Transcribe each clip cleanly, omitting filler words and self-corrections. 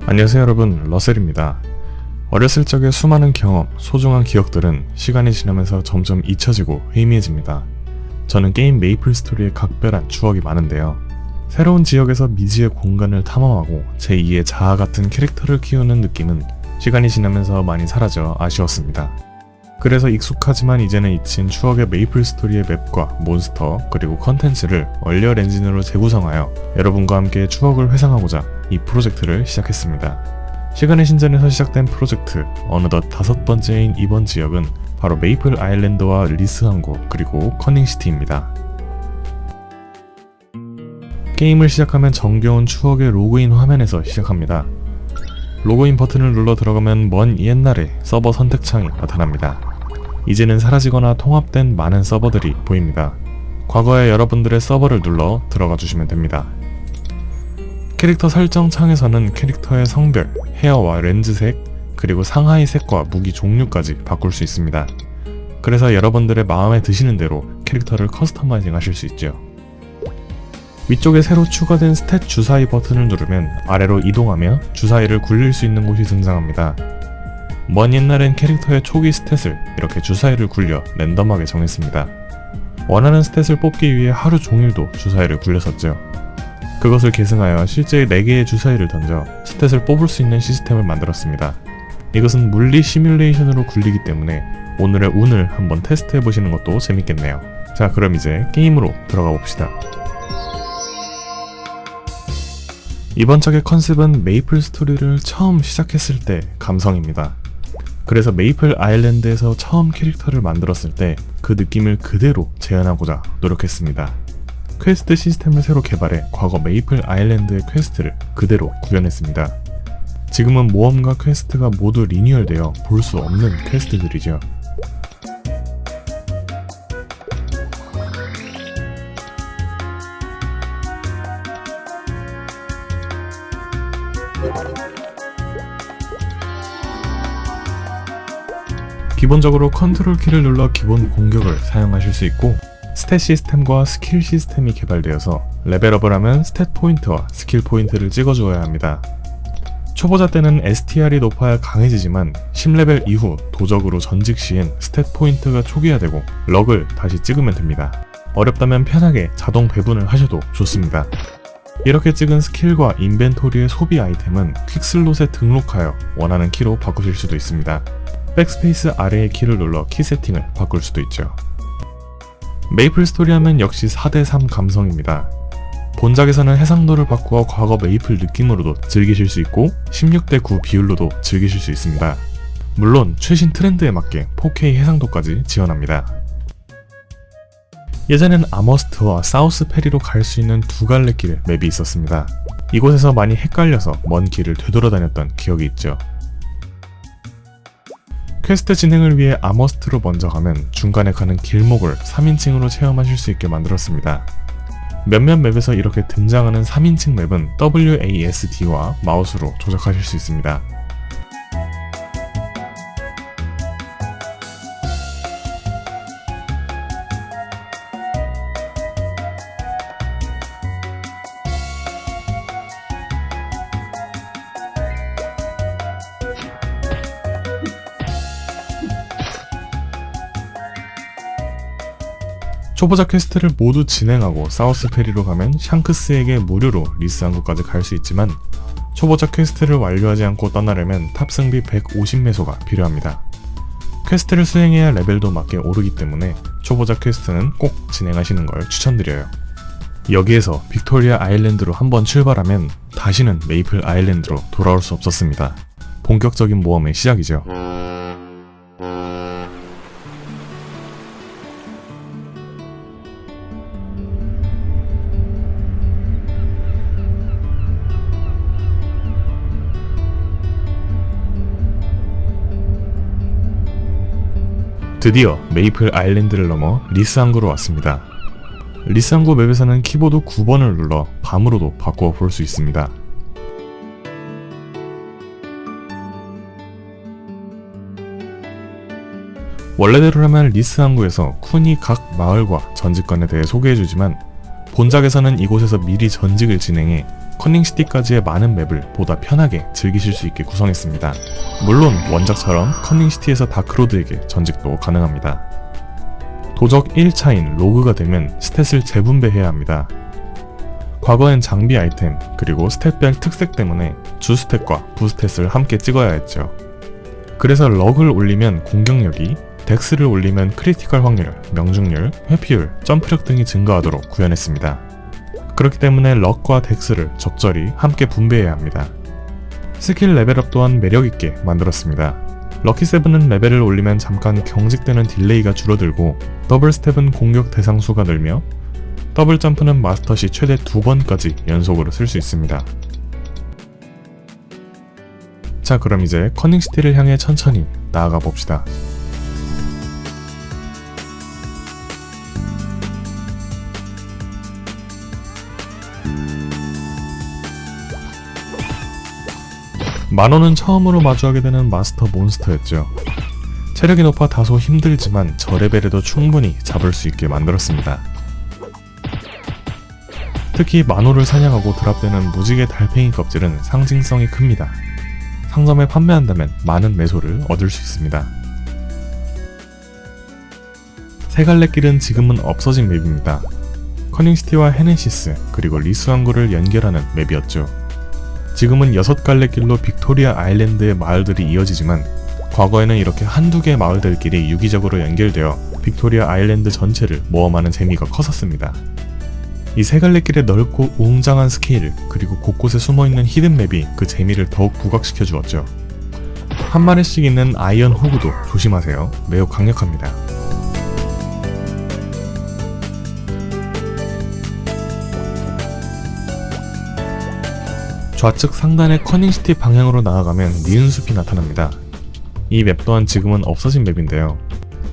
안녕하세요 여러분, 러셀입니다. 어렸을 적의 수많은 경험, 소중한 기억들은 시간이 지나면서 점점 잊혀지고 희미해집니다. 저는 게임 메이플 스토리에 각별한 추억이 많은데요. 새로운 지역에서 미지의 공간을 탐험하고 제2의 자아 같은 캐릭터를 키우는 느낌은 시간이 지나면서 많이 사라져 아쉬웠습니다. 그래서 익숙하지만 이제는 잊힌 추억의 메이플 스토리의 맵과 몬스터 그리고 컨텐츠를 얼리얼 엔진으로 재구성하여 여러분과 함께 추억을 회상하고자 이 프로젝트를 시작했습니다. 시간의 신전에서 시작된 프로젝트 어느덧 5번째인 이번 지역은 바로 메이플 아일랜드와 리스 항구 그리고 커닝시티입니다. 게임을 시작하면 정겨운 추억의 로그인 화면에서 시작합니다. 로그인 버튼을 눌러 들어가면 먼 옛날의 서버 선택창이 나타납니다. 이제는 사라지거나 통합된 많은 서버들이 보입니다. 과거에 여러분들의 서버를 눌러 들어가 주시면 됩니다. 캐릭터 설정 창에서는 캐릭터의 성별, 헤어와 렌즈색, 그리고 상하이 색과 무기 종류까지 바꿀 수 있습니다. 그래서 여러분들의 마음에 드시는 대로 캐릭터를 커스터마이징 하실 수 있죠. 위쪽에 새로 추가된 스탯 주사위 버튼을 누르면 아래로 이동하며 주사위를 굴릴 수 있는 곳이 등장합니다. 먼 옛날엔 캐릭터의 초기 스탯을 이렇게 주사위를 굴려 랜덤하게 정했습니다. 원하는 스탯을 뽑기 위해 하루 종일도 주사위를 굴렸었죠. 그것을 계승하여 실제 4개의 주사위를 던져 스탯을 뽑을 수 있는 시스템을 만들었습니다. 이것은 물리 시뮬레이션으로 굴리기 때문에 오늘의 운을 한번 테스트해보시는 것도 재밌겠네요. 자, 그럼 이제 게임으로 들어가 봅시다. 이번 작의 컨셉은 메이플 스토리를 처음 시작했을 때 감성입니다. 그래서 메이플 아일랜드에서 처음 캐릭터를 만들었을 때 그 느낌을 그대로 재현하고자 노력했습니다. 퀘스트 시스템을 새로 개발해 과거 메이플 아일랜드의 퀘스트를 그대로 구현했습니다. 지금은 모험과 퀘스트가 모두 리니얼되어 볼 수 없는 퀘스트들이죠. 기본적으로 컨트롤 키를 눌러 기본 공격을 사용하실 수 있고 스탯 시스템과 스킬 시스템이 개발되어서 레벨업을 하면 스탯 포인트와 스킬 포인트를 찍어주어야 합니다. 초보자 때는 STR이 높아야 강해지지만 10레벨 이후 도적으로 전직 시엔 스탯 포인트가 초기화되고 럭을 다시 찍으면 됩니다. 어렵다면 편하게 자동 배분을 하셔도 좋습니다. 이렇게 찍은 스킬과 인벤토리의 소비 아이템은 퀵슬롯에 등록하여 원하는 키로 바꾸실 수도 있습니다. 백스페이스 아래의 키를 눌러 키 세팅을 바꿀 수도 있죠. 메이플 스토리 하면 역시 4대3 감성입니다. 본작에서는 해상도를 바꾸어 과거 메이플 느낌으로도 즐기실 수 있고 16대9 비율로도 즐기실 수 있습니다. 물론 최신 트렌드에 맞게 4K 해상도까지 지원합니다. 예전엔 아머스트와 사우스 페리로 갈 수 있는 두 갈래 길의 맵이 있었습니다. 이곳에서 많이 헷갈려서 먼 길을 되돌아다녔던 기억이 있죠. 퀘스트 진행을 위해 아머스트로 먼저 가면 중간에 가는 길목을 3인칭으로 체험하실 수 있게 만들었습니다. 몇몇 맵에서 이렇게 등장하는 3인칭 맵은 WASD와 마우스로 조작하실 수 있습니다. 초보자 퀘스트를 모두 진행하고 사우스 페리로 가면 샹크스에게 무료로 리스 항구까지 갈 수 있지만 초보자 퀘스트를 완료하지 않고 떠나려면 탑승비 150메소가 필요합니다. 퀘스트를 수행해야 레벨도 맞게 오르기 때문에 초보자 퀘스트는 꼭 진행하시는 걸 추천드려요. 여기에서 빅토리아 아일랜드로 한번 출발하면 다시는 메이플 아일랜드로 돌아올 수 없었습니다. 본격적인 모험의 시작이죠. 드디어 메이플 아일랜드를 넘어 리스 항구로 왔습니다. 리스 항구 맵에서는 키보드 9번을 눌러 밤으로도 바꾸어 볼 수 있습니다. 원래대로라면 리스 항구에서 쿤이 각 마을과 전직권에 대해 소개해주지만 본작에서는 이곳에서 미리 전직을 진행해 커닝시티까지의 많은 맵을 보다 편하게 즐기실 수 있게 구성했습니다. 물론 원작처럼 커닝시티에서 다크로드에게 전직도 가능합니다. 도적 1차인 로그가 되면 스탯을 재분배해야 합니다. 과거엔 장비 아이템 그리고 스탯별 특색 때문에 주 스탯과 부 스탯을 함께 찍어야 했죠. 그래서 럭을 올리면 공격력이, 덱스를 올리면 크리티컬 확률, 명중률, 회피율, 점프력 등이 증가하도록 구현했습니다. 그렇기 때문에 럭과 덱스를 적절히 함께 분배해야 합니다. 스킬 레벨업 또한 매력있게 만들었습니다. 럭키7은 레벨을 올리면 잠깐 경직되는 딜레이가 줄어들고, 더블 스텝은 공격 대상 수가 늘며, 더블 점프는 마스터 시 최대 2번까지 연속으로 쓸 수 있습니다. 자, 그럼 이제 커닝시티를 향해 천천히 나아가 봅시다. 만호는 처음으로 마주하게 되는 마스터 몬스터였죠. 체력이 높아 다소 힘들지만 저레벨에도 충분히 잡을 수 있게 만들었습니다. 특히 만호를 사냥하고 드랍되는 무지개 달팽이 껍질은 상징성이 큽니다. 상점에 판매한다면 많은 매소를 얻을 수 있습니다. 세갈래길은 지금은 없어진 맵입니다. 커닝시티와 헤네시스 그리고 리스왕구를 연결하는 맵이었죠. 지금은 6갈래길로 빅토리아 아일랜드의 마을들이 이어지지만 과거에는 이렇게 한두 개의 마을들끼리 유기적으로 연결되어 빅토리아 아일랜드 전체를 모험하는 재미가 컸었습니다. 이 세 갈래길의 넓고 웅장한 스케일 그리고 곳곳에 숨어있는 히든맵이 그 재미를 더욱 부각시켜 주었죠. 한 마리씩 있는 아이언 호그도 조심하세요. 매우 강력합니다. 좌측 상단의 커닝시티 방향으로 나아가면 니은숲이 나타납니다. 이 맵 또한 지금은 없어진 맵인데요.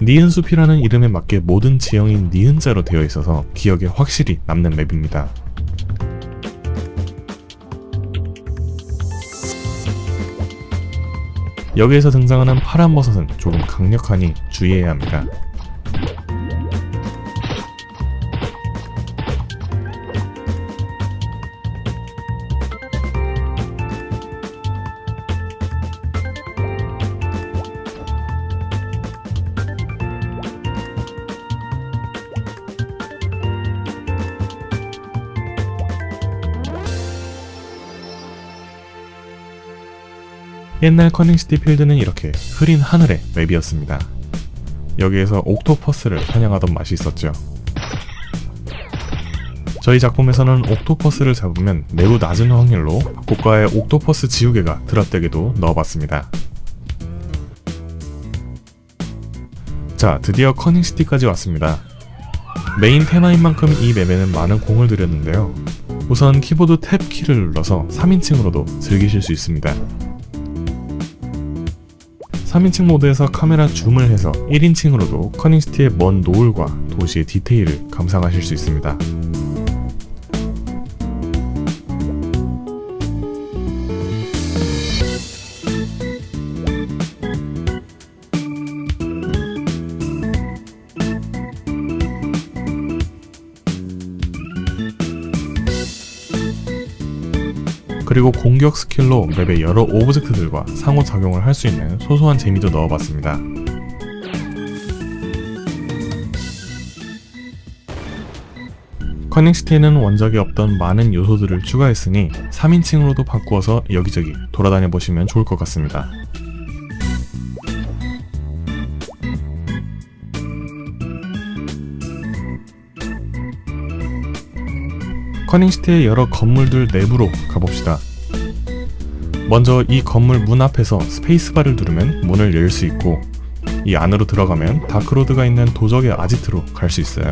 니은숲이라는 이름에 맞게 모든 지형이 니은자로 되어 있어서 기억에 확실히 남는 맵입니다. 여기에서 등장하는 파란 버섯은 조금 강력하니 주의해야 합니다. 옛날 커닝시티 필드는 이렇게 흐린 하늘의 맵이었습니다. 여기에서 옥토퍼스를 사냥하던 맛이 있었죠. 저희 작품에서는 옥토퍼스를 잡으면 매우 낮은 확률로 고가의 옥토퍼스 지우개가 드랍되게도 넣어봤습니다. 자, 드디어 커닝시티까지 왔습니다. 메인 테마인 만큼 이 맵에는 많은 공을 들였는데요. 우선 키보드 탭 키를 눌러서 3인칭으로도 즐기실 수 있습니다. 3인칭 모드에서 카메라 줌을 해서 1인칭으로도 커닝시티의 먼 노을과 도시의 디테일을 감상하실 수 있습니다. 그리고 공격 스킬로 맵의 여러 오브젝트들과 상호작용을 할 수 있는 소소한 재미도 넣어봤습니다. 커닝시티에는 원작에 없던 많은 요소들을 추가했으니 3인칭으로도 바꾸어서 여기저기 돌아다녀 보시면 좋을 것 같습니다. 커닝시티의 여러 건물들 내부로 가봅시다. 먼저 이 건물 문 앞에서 스페이스바를 누르면 문을 열 수 있고, 이 안으로 들어가면 다크로드가 있는 도적의 아지트로 갈 수 있어요.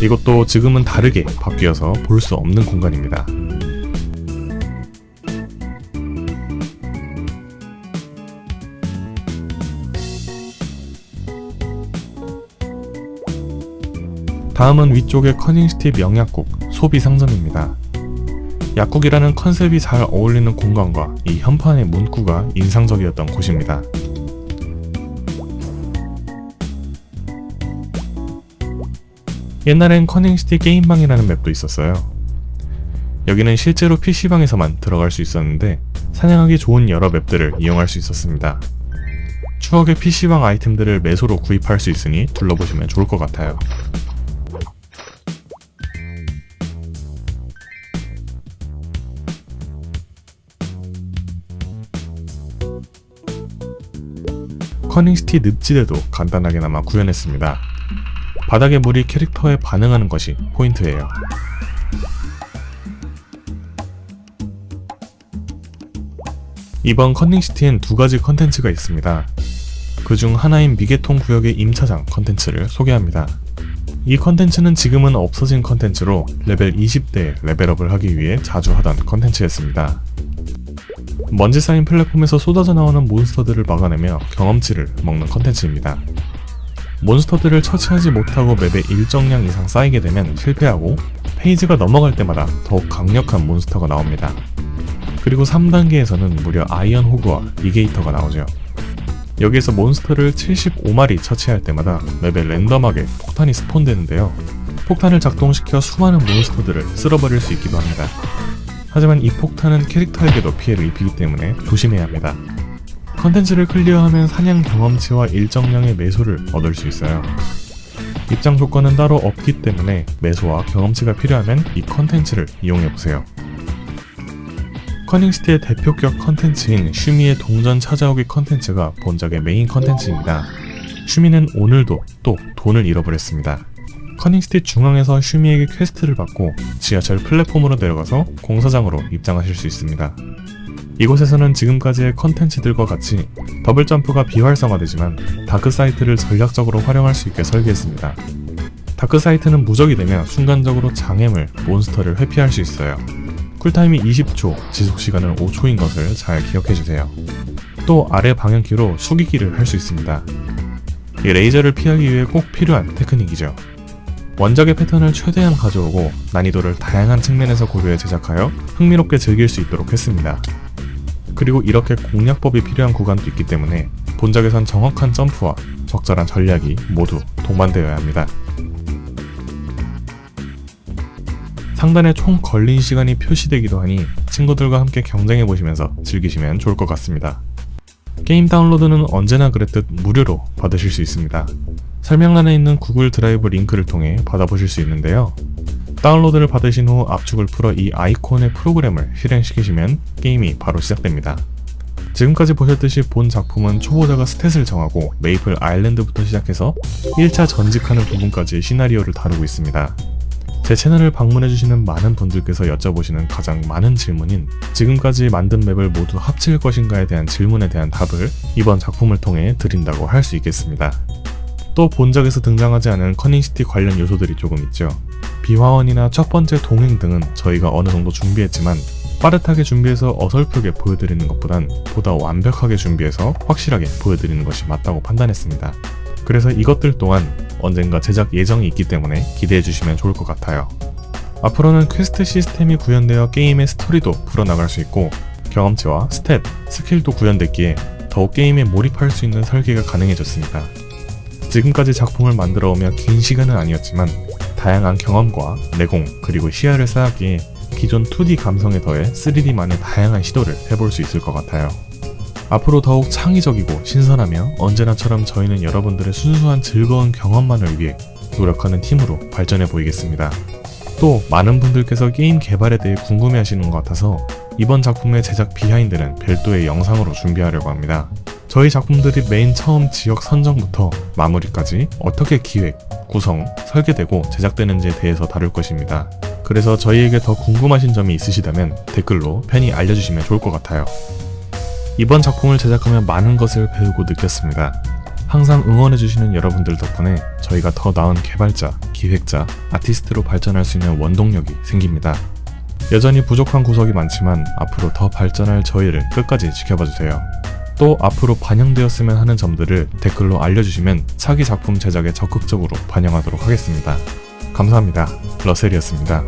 이것도 지금은 다르게 바뀌어서 볼 수 없는 공간입니다. 다음은 위쪽의 커닝시티 명약국 소비 상점입니다. 약국이라는 컨셉이 잘 어울리는 공간과 이 현판의 문구가 인상적이었던 곳입니다. 옛날엔 커닝시티 게임방이라는 맵도 있었어요. 여기는 실제로 PC방에서만 들어갈 수 있었는데 사냥하기 좋은 여러 맵들을 이용할 수 있었습니다. 추억의 PC방 아이템들을 매소로 구입할 수 있으니 둘러보시면 좋을 것 같아요. 커닝시티 늪지대도 간단하게나마 구현했습니다. 바닥의 물이 캐릭터에 반응하는 것이 포인트예요. 이번 커닝시티엔 두 가지 컨텐츠가 있습니다. 그중 하나인 미개통 구역의 임차장 컨텐츠를 소개합니다. 이 컨텐츠는 지금은 없어진 컨텐츠로 레벨 20대에 레벨업을 하기 위해 자주 하던 컨텐츠였습니다. 먼지 쌓인 플랫폼에서 쏟아져 나오는 몬스터들을 막아내며 경험치를 먹는 컨텐츠입니다. 몬스터들을 처치하지 못하고 맵에 일정량 이상 쌓이게 되면 실패하고 페이지가 넘어갈 때마다 더욱 강력한 몬스터가 나옵니다. 그리고 3단계에서는 무려 아이언 호그와 리게이터가 나오죠. 여기에서 몬스터를 75마리 처치할 때마다 맵에 랜덤하게 폭탄이 스폰되는데요. 폭탄을 작동시켜 수많은 몬스터들을 쓸어버릴 수 있기도 합니다. 하지만 이 폭탄은 캐릭터에게도 피해를 입히기 때문에 조심해야 합니다. 컨텐츠를 클리어하면 사냥 경험치와 일정량의 매소를 얻을 수 있어요. 입장 조건은 따로 없기 때문에 매소와 경험치가 필요하면 이 컨텐츠를 이용해보세요. 커닝시티의 대표격 컨텐츠인 슈미의 동전 찾아오기 컨텐츠가 본작의 메인 컨텐츠입니다. 슈미는 오늘도 또 돈을 잃어버렸습니다. 커닝시티 중앙에서 슈미에게 퀘스트를 받고 지하철 플랫폼으로 내려가서 공사장으로 입장하실 수 있습니다. 이곳에서는 지금까지의 컨텐츠들과 같이 더블 점프가 비활성화되지만 다크사이트를 전략적으로 활용할 수 있게 설계했습니다. 다크사이트는 무적이 되며 순간적으로 장애물, 몬스터를 회피할 수 있어요. 쿨타임이 20초, 지속시간은 5초인 것을 잘 기억해주세요. 또 아래 방향키로 숙이기를 할 수 있습니다. 이 레이저를 피하기 위해 꼭 필요한 테크닉이죠. 원작의 패턴을 최대한 가져오고 난이도를 다양한 측면에서 고려해 제작하여 흥미롭게 즐길 수 있도록 했습니다. 그리고 이렇게 공략법이 필요한 구간도 있기 때문에 본작에선 정확한 점프와 적절한 전략이 모두 동반되어야 합니다. 상단에 총 걸린 시간이 표시되기도 하니 친구들과 함께 경쟁해보시면서 즐기시면 좋을 것 같습니다. 게임 다운로드는 언제나 그랬듯 무료로 받으실 수 있습니다. 설명란에 있는 구글 드라이브 링크를 통해 받아보실 수 있는데요. 다운로드를 받으신 후 압축을 풀어 이 아이콘의 프로그램을 실행시키시면 게임이 바로 시작됩니다. 지금까지 보셨듯이 본 작품은 초보자가 스탯을 정하고 메이플 아일랜드부터 시작해서 1차 전직하는 부분까지 시나리오를 다루고 있습니다. 제 채널을 방문해주시는 많은 분들께서 여쭤보시는 가장 많은 질문인 지금까지 만든 맵을 모두 합칠 것인가에 대한 질문에 대한 답을 이번 작품을 통해 드린다고 할 수 있겠습니다. 또 본작에서 등장하지 않은 커닝시티 관련 요소들이 조금 있죠. 비화원이나 첫 번째 동행 등은 저희가 어느 정도 준비했지만 빠듯하게 준비해서 어설프게 보여드리는 것보단 보다 완벽하게 준비해서 확실하게 보여드리는 것이 맞다고 판단했습니다. 그래서 이것들 또한 언젠가 제작 예정이 있기 때문에 기대해주시면 좋을 것 같아요. 앞으로는 퀘스트 시스템이 구현되어 게임의 스토리도 풀어나갈 수 있고 경험치와 스탯, 스킬도 구현됐기에 더욱 게임에 몰입할 수 있는 설계가 가능해졌습니다. 지금까지 작품을 만들어오며 긴 시간은 아니었지만 다양한 경험과 내공 그리고 시야를 쌓았기에 기존 2D 감성에 더해 3D만의 다양한 시도를 해볼 수 있을 것 같아요. 앞으로 더욱 창의적이고 신선하며 언제나처럼 저희는 여러분들의 순수한 즐거운 경험만을 위해 노력하는 팀으로 발전해 보이겠습니다. 또 많은 분들께서 게임 개발에 대해 궁금해하시는 것 같아서 이번 작품의 제작 비하인드는 별도의 영상으로 준비하려고 합니다. 저희 작품들이 맨 처음 지역 선정부터 마무리까지 어떻게 기획, 구성, 설계되고 제작되는지에 대해서 다룰 것입니다. 그래서 저희에게 더 궁금하신 점이 있으시다면 댓글로 편히 알려주시면 좋을 것 같아요. 이번 작품을 제작하며 많은 것을 배우고 느꼈습니다. 항상 응원해주시는 여러분들 덕분에 저희가 더 나은 개발자, 기획자, 아티스트로 발전할 수 있는 원동력이 생깁니다. 여전히 부족한 구석이 많지만 앞으로 더 발전할 저희를 끝까지 지켜봐주세요. 또 앞으로 반영되었으면 하는 점들을 댓글로 알려주시면 차기 작품 제작에 적극적으로 반영하도록 하겠습니다. 감사합니다. 러셀이었습니다.